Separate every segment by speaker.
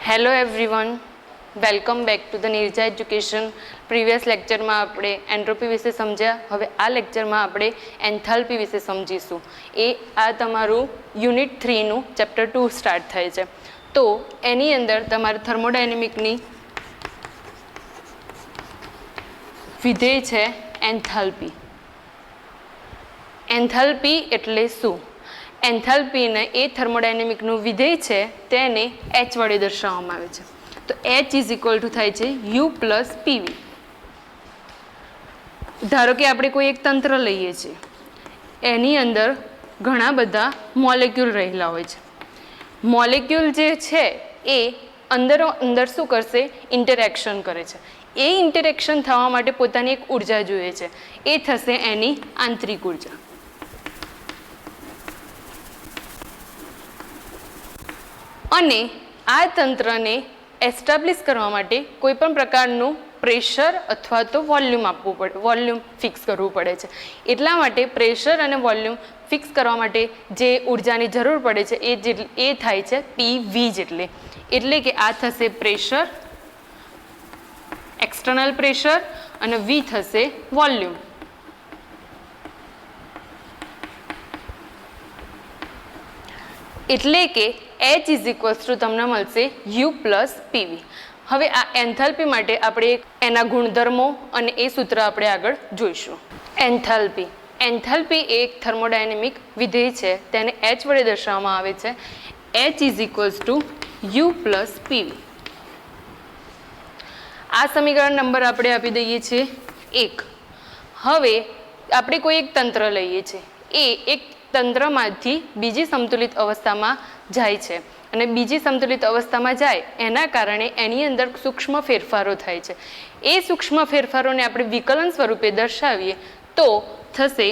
Speaker 1: Hello everyone, welcome back to the Nirja education. Previous લેક્ચરમાં આપણે entropy વિશે સમજ્યા. હવે આ લેક્ચરમાં આપણે એન્થાલ્પી વિશે સમજીશું. આ તમારું યુનિટ 3નું ચેપ્ટર 2 સ્ટાર્ટ થાય છે. તો એની અંદર તમારે થર્મોડાયનેમિકની વિધેય છે એન્થાલ્પી. એન્થાલ્પી એટલે શું? એન્થાલ્પીને એ થર્મોડાયનેમિકનું વિધેય છે તેને એચ વડે દર્શાવવામાં આવે છે. તો એચ ઇઝ ઇક્વલ ટુ થાય છે યુ પ્લસ પીવી. ધારો કે આપણે કોઈ એક તંત્ર લઈએ છીએ, એની અંદર ઘણા બધા મોલેક્યુલ રહેલા હોય છે. મોલેક્યુલ જે છે એ અંદર શું કરશે? ઇન્ટરેક્શન કરે છે. એ ઇન્ટરેક્શન થવા માટે પોતાની એક ઉર્જા જોઈએ છે, એ થશે એની આંતરિક ઉર્જા. અને આ તંત્રને એસ્ટાબ્લિશ કરવા માટે કોઈ પણ પ્રકારનું પ્રેશર અથવા તો વોલ્યુમ આપવું પડે, વોલ્યુમ ફિક્સ કરવું પડે છે. એટલા માટે પ્રેશર અને વોલ્યુમ ફિક્સ કરવા માટે જે ઉર્જાની જરૂર પડે છે એ થાય છે પીવી જેટલી. એટલે કે આ થશે પ્રેશર, એક્સટર્નલ પ્રેશર, અને વી થશે વોલ્યુમ. એટલે કે એચ ઇઝ ઇક્વલ્સ ટુ તમને મળશે યુ પ્લસ પીવી. હવે આ એન્થાલ્પી માટે આપણે એના ગુણધર્મો અને એ સૂત્ર આપણે આગળ જોઈશું. એન્થાલ્પી. એન્થાલ્પી એ એક થર્મોડાયનેમિક વિધેય છે, તેને એચ વડે દર્શાવવામાં આવે છે. H is equals to you plus PV. આ સમીકરણ નંબર આપણે આપી દઈએ છીએ 1. હવે આપણે કોઈ એક તંત્ર લઈએ છીએ, એ એક તંત્રમાંથી બીજી સંતુલિત અવસ્થામાં જાય છે, અને બીજી સંતુલિત અવસ્થામાં જાય એના કારણે એની અંદર સૂક્ષ્મ ફેરફારો થાય છે. એ સૂક્ષ્મ ફેરફારોને આપણે વિકલન સ્વરૂપે દર્શાવીએ તો થશે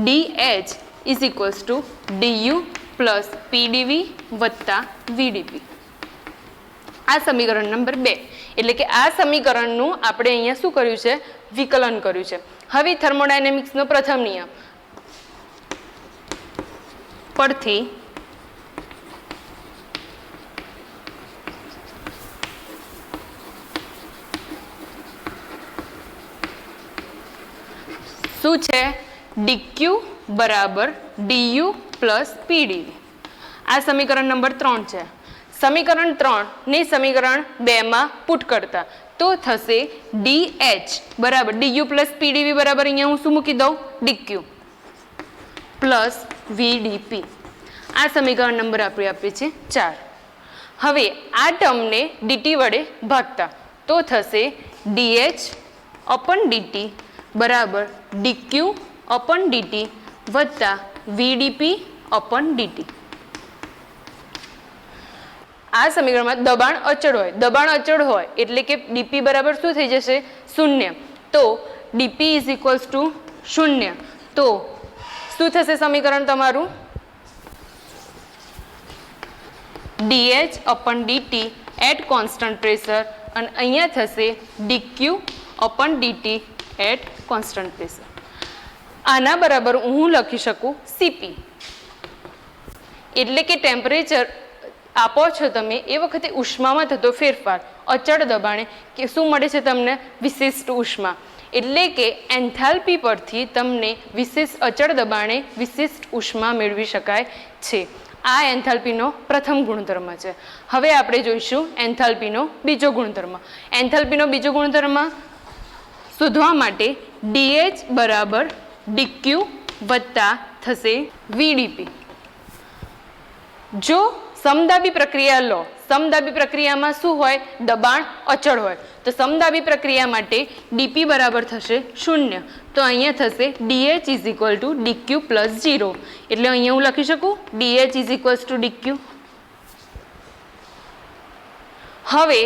Speaker 1: DH is equals to DU plus PdV વત્તા VdP. આ સમીકરણ નંબર 2. એટલે કે આ સમીકરણનું આપણે અહીંયા શું કર્યું છે? વિકલન કર્યું છે. હવે થર્મોડાયનેમિક્સનો પ્રથમ નિયમ પરથી શું છે? dq બરાબર du પ્લસ pdv. આ સમીકરણ નંબર 3 છે. સમીકરણ 3 ને સમીકરણ 2 માં પુટ કરતા તો થશે dh બરાબર du પ્લસ pdv બરાબર અહીંયા હું શું મૂકી દઉં? dq plus vdp. આ સમીકરણ નંબર આપણે આપીએ છીએ 4. હવે આ ટર્મને dt વડે ભાગતા તો થશે dh અપન dt બરાબર dq અપન dt વત્તા vdp અપન dt. આ સમીકરણમાં દબાણ અચળ હોય. દબાણ અચળ હોય એટલે કે dp બરાબર શું થઈ જશે? 0. તો dp ઇઝ ઇક્વલ્સ ટુ 0. તો શું થશે સમીકરણ તમારું? dH upon dt at constant pressure, અને અહીંયા થશે dq upon dt at constant pressure. આના બરાબર હું લખી શકું Cp. એટલે કે ટેમ્પરેચર આપો છો તમે એ વખતે ઉષ્મામાં થતો ફેરફાર અચળ દબાણે કે શું મળે છે તમને? વિશિષ્ટ ઉષ્મા. એટલે કે એન્થાલ્પી પરથી તમને અચળ દબાણે વિશિષ્ટ ઉષ્મા મેળવી શકાય છે. આ એન્થાલ્પીનો પ્રથમ ગુણધર્મ છે. હવે આપણે જોઈશું એન્થાલ્પીનો બીજો ગુણધર્મ. એન્થાલ્પીનો બીજો ગુણધર્મ શોધવા માટે DH બરાબર dq વત્તા થશે VdP. જો સમદાબી પ્રક્રિયા લો, સમદાબી પ્રક્રિયામાં શું હોય? દબાણ અચળ હોય. તો સમદાબી પ્રક્રિયા માટે dp બરાબર થશે 0. તો અહીંયા થશે dH is equal two dq plus 0. એટલે અહીંયા હું લખી શકું dH is equals to dq. હવે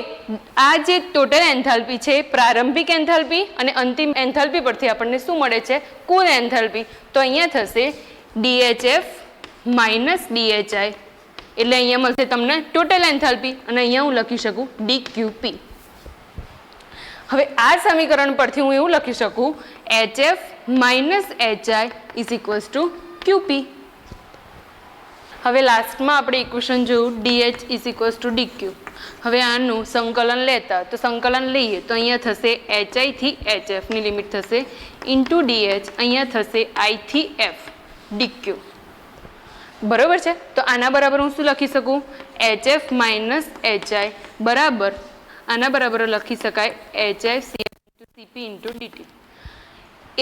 Speaker 1: આ જે ટોટલ એન્થાલ્પી છે, પ્રારંભિક એન્થાલ્પી અને અંતિમ એન્થાલ્પી પરથી આપણને શું મળે છે? કુલ એન્થાલ્પી. તો અહીંયા થશે DHF માઇનસ DHI. એટલે અહીંયા મળશે તમને ટોટલ એન્થાલ્પી, અને અહીંયા હું લખી શકું dqp. હવે આ સમીકરણ પરથી હું એવું લખી શકું HF minus HI is equals to QP. હવે લાસ્ટમાં આપણે ઇક્વેશન જોયું DH is equals to DQ. હવે આનું સંકલન લેતા તો સંકલન લઈએ તો અહીંયા થશે HI થી HF ની લિમિટ થશે ઇન્ટુ DH, અહીંયા થશે I થી F DQ. બરાબર છે. તો આના બરાબર હું શું લખી શકું? HF માઇનસ HI બરાબર આના બરાબર લખી શકાય HICF into CP into DT.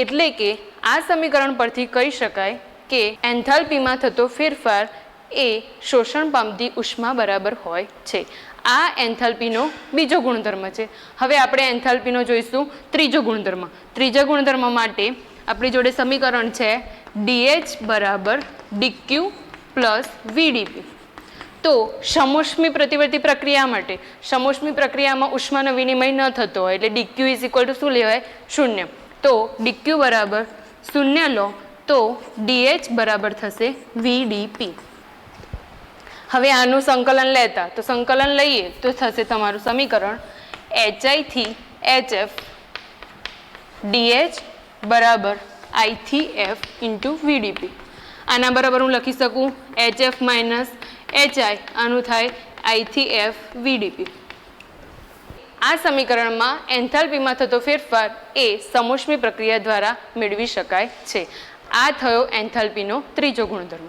Speaker 1: એટલે કે આ સમીકરણ પરથી કહી શકાય કે એન્થાલ્પીમાં થતો ફેરફાર એ શોષણ પામતી ઉષ્મા બરાબર હોય છે. આ એન્થાલ્પીનો બીજો ગુણધર્મ છે. હવે આપણે એન્થાલ્પીનો જોઈશું ત્રીજો ગુણધર્મ. ત્રીજા ગુણધર્મ માટે આપણી જોડે સમીકરણ છે DH બરાબર DQ પ્લસ VDP. તો સમોષ્મી પ્રતિવર્તી પ્રક્રિયા માટે સમોષ્મી પ્રક્રિયામાં ઉષ્માનો વિનિમય ન થતો હોય એટલે DQ ઇઝ ઇક્વલ ટુ શું લેવાય? 0. તો DQ બરાબર 0 લો તો DH બરાબર થશે VDP. હવે આનું સંકલન લેતા તો સંકલન લઈએ તો થશે તમારું સમીકરણ HI થી HF DH બરાબર I થી F ઇન્ટુ VDP. આના બરાબર હું લખી શકું HF માઇનસ HI, આનું થાય I થી F VDP. આ સમીકરણમાં એન્થાલ્પીમાં થતો ફેરફાર એ સમોષ્મી પ્રક્રિયા દ્વારા મેળવી શકાય છે. આ થયો એન્થાલ્પીનો ત્રીજો ગુણધર્મ.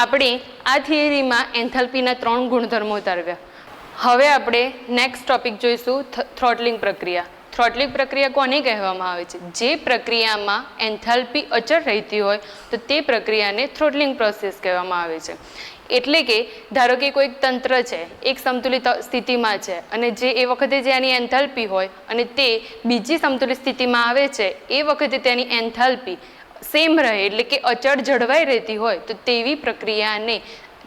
Speaker 1: આપણે આ થિયરીમાં એન્થાલ્પીના 3 ગુણધર્મો ઉતાર્યા. હવે આપણે નેક્સ્ટ ટોપિક જોઈશું થ્રોટલિંગ પ્રક્રિયા. થ્રોટલિંગ પ્રક્રિયા કોને કહેવામાં આવે છે? જે પ્રક્રિયામાં એન્થાલ્પી અચળ રહેતી હોય તો તે પ્રક્રિયાને થ્રોટલિંગ પ્રોસેસ કહેવામાં આવે છે. એટલે કે ધારો કે કોઈ તંત્ર છે એક સંતુલિત સ્થિતિમાં છે અને જે એ વખતે જેની એન્થાલ્પી હોય અને તે બીજી સંતુલિત સ્થિતિમાં આવે છે એ વખતે તેની એન્થાલ્પી સેમ રહે એટલે કે અચળ જળવાઈ રહેતી હોય તો તેવી પ્રક્રિયાને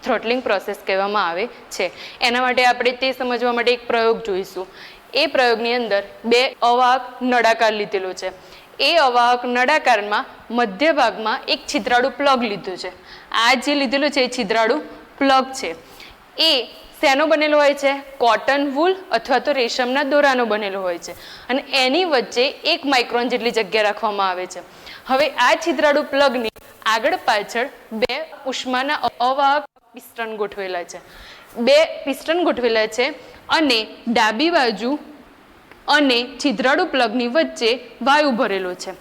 Speaker 1: થ્રોટલિંગ પ્રોસેસ કહેવામાં આવે છે. એના માટે આપણે તે સમજવા માટે એક પ્રયોગ જોઈશું. એ પ્રયોગની અંદર 2 અવાહક નળાકાર લીધેલો છે. એ અવાહક નળાકારમાં મધ્ય ભાગમાં એક છિદ્રાળુ પ્લગ લીધું છે. આ જે લીધેલું છે એ છિદ્રાળુ પ્લગ છે. એ શેનો બનેલો હોય છે? કોટન વૂલ અથવા તો રેશમના દોરાનો બનેલો હોય છે અને એની વચ્ચે 1 માઇક્રોન જેટલી જગ્યા રાખવામાં આવે છે. હવે આ છિદ્રાળુ પ્લગની આગળ પાછળ 2 ઉષ્માના અવાહક પિસ્ટન ગોઠવેલા છે. 2 પિસ્ટન ગોઠવેલા છે અને ડાબી બાજુ અને છિદ્રાળુ પ્લગની વચ્ચે વાયુ ભરેલો છે.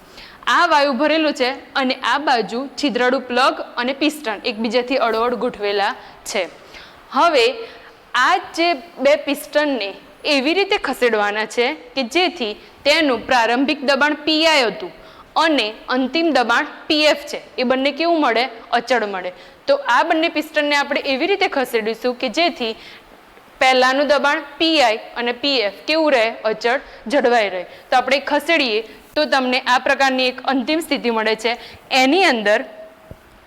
Speaker 1: આ વાયુ ભરેલો છે અને આ બાજુ છિદ્રાળુ પ્લગ અને પિસ્ટન એકબીજાથી અડોઅડ ગોઠવેલા છે. હવે આ જે 2 પિસ્ટનને એવી રીતે ખસેડવાના છે કે જેથી તેનું પ્રારંભિક દબાણ PI હતું અને અંતિમ દબાણ PF છે એ બંને કેવું મળે? અચળ મળે. તો આ બંને પિસ્ટનને આપણે એવી રીતે ખસેડીશું કે જેથી પહેલાનું દબાણ PI અને PF કેવું રહે? અચળ જળવાઈ રહે. તો આપણે ખસેડીએ તો તમને આ પ્રકારની એક અંતિમ સ્થિતિ મળે છે. એની અંદર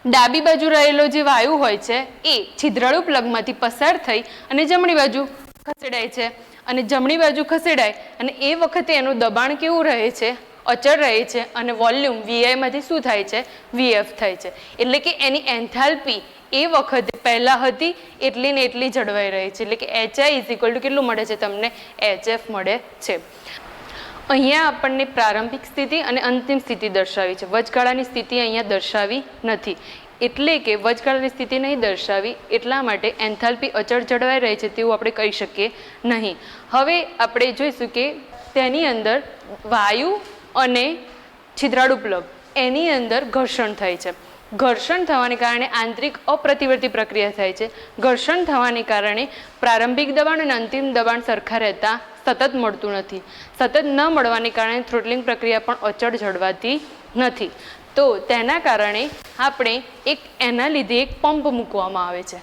Speaker 1: ડાબી બાજુ રહેલો જે વાયુ હોય છે એ છિદ્રાળુ પ્લગમાંથી પસાર થઈ અને જમણી બાજુ ખસેડાય છે અને જમણી બાજુ ખસેડાય અને એ વખતે એનું દબાણ કેવું રહે છે? અચળ રહે છે અને વોલ્યુમ VI માંથી શું થાય છે? VF થાય છે. એટલે કે એની એન્થાલ્પી એ વખતે પહેલા હતી એટલી ને એટલી જળવાઈ રહી છે. એટલે કે HI ઇઝ ઇક્વલ ટુ કેટલું મળે છે તમને? HF મળે છે. અહીંયા આપણને પ્રારંભિક સ્થિતિ અને અંતિમ સ્થિતિ દર્શાવી છે. વચગાળાની સ્થિતિ અહીંયા દર્શાવી નથી. એટલે કે વચગાળાની સ્થિતિ નહીં દર્શાવી એટલા માટે એન્થાલ્પી અચળ જળવાઈ રહી છે તેવું આપણે કહી શકીએ નહીં. હવે આપણે જોઈશું કે તેની અંદર વાયુ અને છિદ્રાળુ પ્લગ એની અંદર ઘર્ષણ થાય છે. ઘર્ષણ થવાને કારણે આંતરિક અપ્રતિવર્તી પ્રક્રિયા થાય છે. ઘર્ષણ થવાને કારણે પ્રારંભિક દબાણ અને અંતિમ દબાણ સરખા રહેતા સતત મળતું નથી. સતત ન મળવાને કારણે થ્રોટલિંગ પ્રક્રિયા પણ અચળ જળવાતી નથી. તો તેના કારણે આપણે એના લીધે એક પંપ મૂકવામાં આવે છે.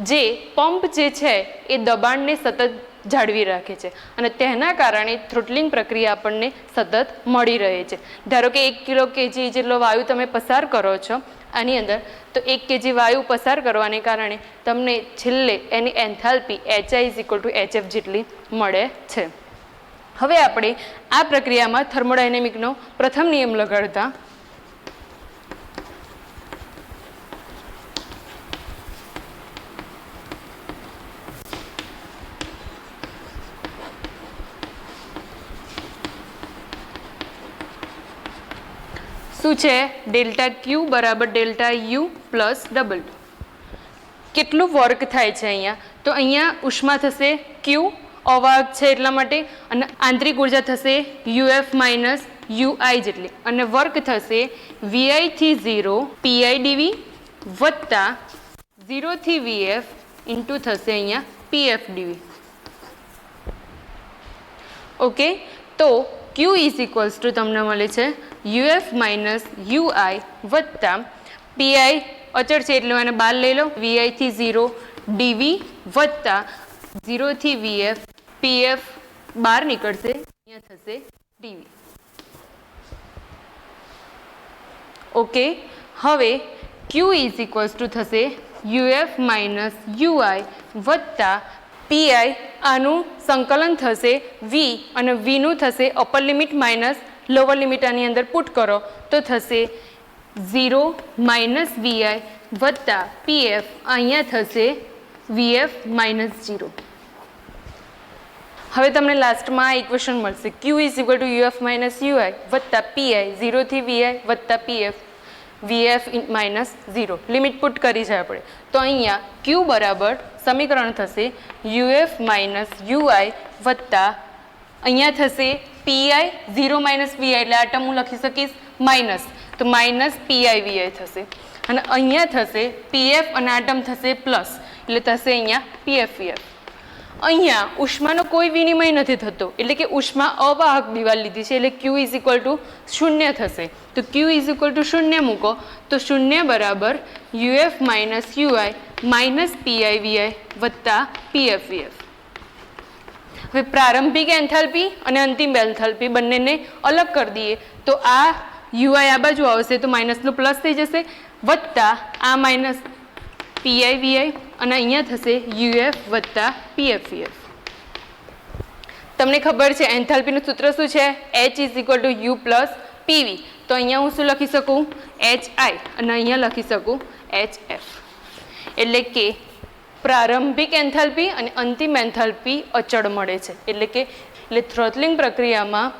Speaker 1: જે પંપ જે છે એ દબાણને સતત જાળવી રાખે છે અને તેના કારણે થ્રોટલિંગ પ્રક્રિયા આપણને સતત મળી રહે છે. ધારો કે 1 કિલો કેજી જેટલો વાયુ તમે પસાર કરો છો આની અંદર તો 1 kg વાયુ પસાર કરવાને કારણે તમને છેલ્લે એની enthalpy HI is equal to HF જેટલી મળે છે. હવે આપણે આ પ્રક્રિયામાં થર્મોડાયનેમિકનો પ્રથમ નિયમ લગાડતા શું છે? ડેલ્ટા Q બરાબર ડેલ્ટા U પ્લસ W. કેટલું વર્ક થાય છે અહીંયા, તો અહીંયા ઉષ્મા થશે ક્યુ, અવાહક છે એટલા માટે, અને આંતરિક ઉર્જા થશે યુએફ માઇનસ યુઆઈ જેટલી, અને વર્ક થશે વીઆઈ થી 0 પીઆઈ ડીવી વત્તા 0 થી વીએફ ઇન્ટુ થશે અહીંયા પીએફ ડીવી. ઓકે, તો ક્યુ ઇઝ ઇક્વલ્સ ટુ તમને મળે છે યુએફ માઇનસ યુઆઈ વત્તા પીઆઈ અચળ છે એટલે મને બાર લઈ લો, વીઆઈ થી 0 ડીવી વત્તા 0 થી વીએફ પીએફ બહાર નીકળશે, અહીંયા થશે ડીવી. ઓકે, હવે ક્યુ ઇઝ ઇક્વલ્સ ટુ થશે યુએફ માઇનસ યુઆઈ વત્તા પીઆઈ, આનું સંકલન થશે વી, અને વીનું થશે upper limit minus lower limit, આની અંદર પુટ કરો તો થશે 0 માઇનસ વીઆઈ વત્તા પીએફ, અહીંયા થશે વીએફ માઇનસ 0. હવે તમને લાસ્ટમાં આ ઇક્વેશન મળશે Q is equal to U F minus U I વત્તા પીઆઈ 0 થી વીઆઈ વત્તા P F V F minus 0. Limit put કરી છે આપણે, તો અહીંયા ક્યુ બરાબર સમીકરણ થશે યુએફ માઇનસ યુઆઈ વત્તા અહીંયા થશે પીઆઈ 0 માઇનસ વીઆઈ, એટલે આ ટર્મ હું લખી શકીશ માઇનસ, તો માઇનસ પીઆઈ વીઆઈ થશે, અને અહીંયા થશે પીએફ અને આ ટર્મ થશે પ્લસ, એટલે થશે અહીંયા પીએફ વીએફ. અહીંયા ઉષ્માનો કોઈ વિનિમય નથી થતો, એટલે કે ઉષ્મા અવાહક દિવાલ લીધી છે, એટલે ક્યુ ઇઝ ઇક્વલ ટુ 0 થશે. તો ક્યુ ઇઝ ઇક્વલ ટુ 0 મૂકો તો 0 બરાબર U F minus U I minus P I V I વત્તા પીએફ વીએફ. હવે પ્રારંભિક એન્થાલ્પી અને અંતિમ એન્થાલ્પી બંનેને અલગ કરી દઈએ તો આ યુઆઈ આ બાજુ આવશે તો માઇનસનું પ્લસ થઈ જશે, વત્તા આ માઇનસ પીઆઈ વીઆઈ, અને અહીંયા થશે યુએફ વત્તા પીએફ વીએફ. તમને ખબર છે એન્થાલ્પીનું સૂત્ર શું છે, H is equal to you plus PV, તો અહીંયા હું શું લખી શકું એચ આઈ, અને અહીંયા લખી શકું એચ એફ. એટલે કે પ્રારંભિક એન્થાલ્પી અને અંતિમ એન્થાલ્પી અચળ મળે છે, એટલે થ્રોટલિંગ પ્રક્રિયામાં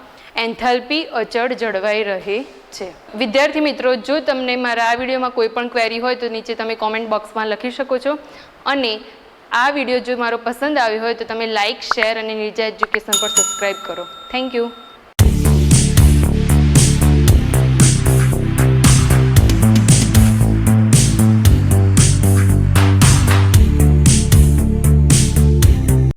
Speaker 1: એન્થાલ્પી અચળ જળવાઈ રહે છે. વિદ્યાર્થી મિત્રો, જો તમને મારા આ વિડીયોમાં કોઈ પણ ક્વેરી હોય તો નીચે તમે કોમેન્ટ બોક્સમાં લખી શકો છો, અને આ વિડીયો જો મારો પસંદ આવ્યો હોય તો તમે લાઇક, શેર અને નિર્જા એજ્યુકેશન પર સબસ્ક્રાઈબ કરો. Thank you.